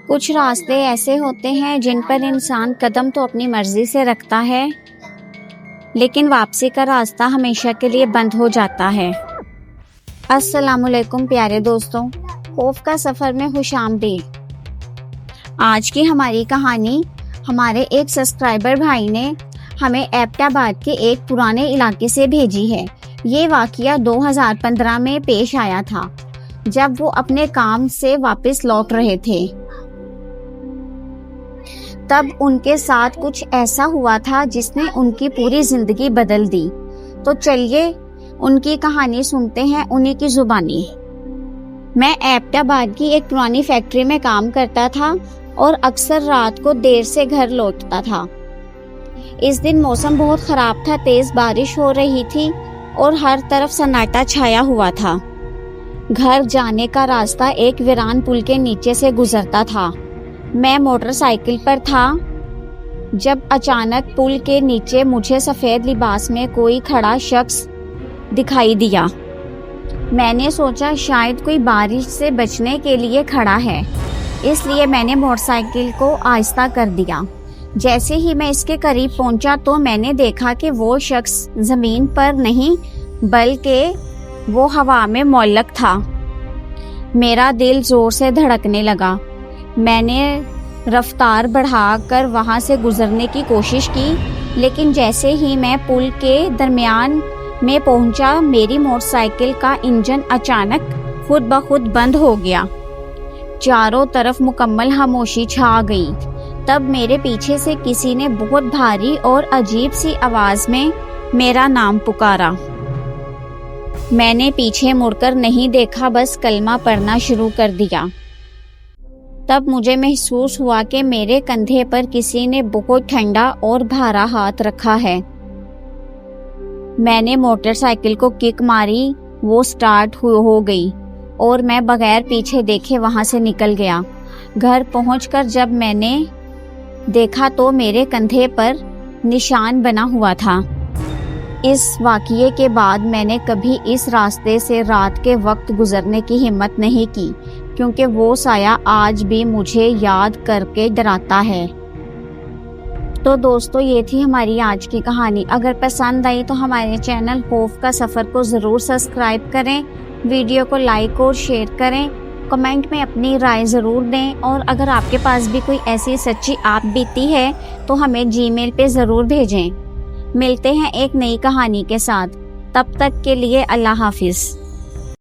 کچھ راستے ایسے ہوتے ہیں جن پر انسان قدم تو اپنی مرضی سے رکھتا ہے لیکن واپسی کا راستہ ہمیشہ کے لیے بند ہو جاتا ہے۔ السلام علیکم پیارے دوستوں، خوف کا سفر میں خوش آمدید۔ آج کی ہماری کہانی ہمارے ایک سبسکرائبر بھائی نے ہمیں ایبٹ آباد کے ایک پرانے علاقے سے بھیجی ہے۔ یہ واقعہ 2015 میں پیش آیا تھا جب وہ اپنے کام سے واپس لوٹ رہے تھے۔ تب ان کے ساتھ کچھ ایسا ہوا تھا جس نے ان کی پوری زندگی بدل دی۔ تو چلیے ان کی کہانی سنتے ہیں انہی کی زبانی۔ میں ایبٹ آباد کی ایک پرانی فیکٹری میں کام کرتا تھا اور اکثر رات کو دیر سے گھر لوٹتا تھا۔ اس دن موسم بہت خراب تھا، تیز بارش ہو رہی تھی اور ہر طرف سناٹا چھایا ہوا تھا۔ گھر جانے کا راستہ ایک ویران پل کے نیچے سے گزرتا تھا۔ میں موٹر سائیکل پر تھا جب اچانک پل کے نیچے مجھے سفید لباس میں کوئی کھڑا شخص دکھائی دیا۔ میں نے سوچا شاید کوئی بارش سے بچنے کے لیے کھڑا ہے، اس لیے میں نے موٹر سائیکل کو آہستہ کر دیا۔ جیسے ہی میں اس کے قریب پہنچا تو میں نے دیکھا کہ وہ شخص زمین پر نہیں بلکہ وہ ہوا میں معلق تھا۔ میرا دل زور سے دھڑکنے لگا۔ میں نے رفتار بڑھا کر وہاں سے گزرنے کی کوشش کی، لیکن جیسے ہی میں پل کے درمیان میں پہنچا میری موٹر سائیکل کا انجن اچانک خود بخود بند ہو گیا۔ چاروں طرف مکمل خاموشی چھا گئی۔ تب میرے پیچھے سے کسی نے بہت بھاری اور عجیب سی آواز میں میرا نام پکارا۔ میں نے پیچھے مڑ کر نہیں دیکھا، بس کلمہ پڑھنا شروع کر دیا۔ تب مجھے محسوس ہوا کہ میرے کندھے پر کسی نے بہت ٹھنڈا اور بھارا ہاتھ رکھا ہے۔ میں نے موٹر سائیکل کو کک ماری، وہ سٹارٹ ہو گئی اور میں بغیر پیچھے دیکھے وہاں سے نکل گیا۔ گھر پہنچ کر جب میں نے دیکھا تو میرے کندھے پر نشان بنا ہوا تھا۔ اس واقعے کے بعد میں نے کبھی اس راستے سے رات کے وقت گزرنے کی ہمت نہیں کی، کیونکہ وہ سایہ آج بھی مجھے یاد کر کے ڈراتا ہے۔ تو دوستو یہ تھی ہماری آج کی کہانی۔ اگر پسند آئی تو ہمارے چینل خوف کا سفر کو ضرور سبسکرائب کریں، ویڈیو کو لائک اور شیئر کریں، کمنٹ میں اپنی رائے ضرور دیں، اور اگر آپ کے پاس بھی کوئی ایسی سچی آپ بیتی ہے تو ہمیں جی میل پہ ضرور بھیجیں۔ ملتے ہیں ایک نئی کہانی کے ساتھ، تب تک کے لیے اللہ حافظ۔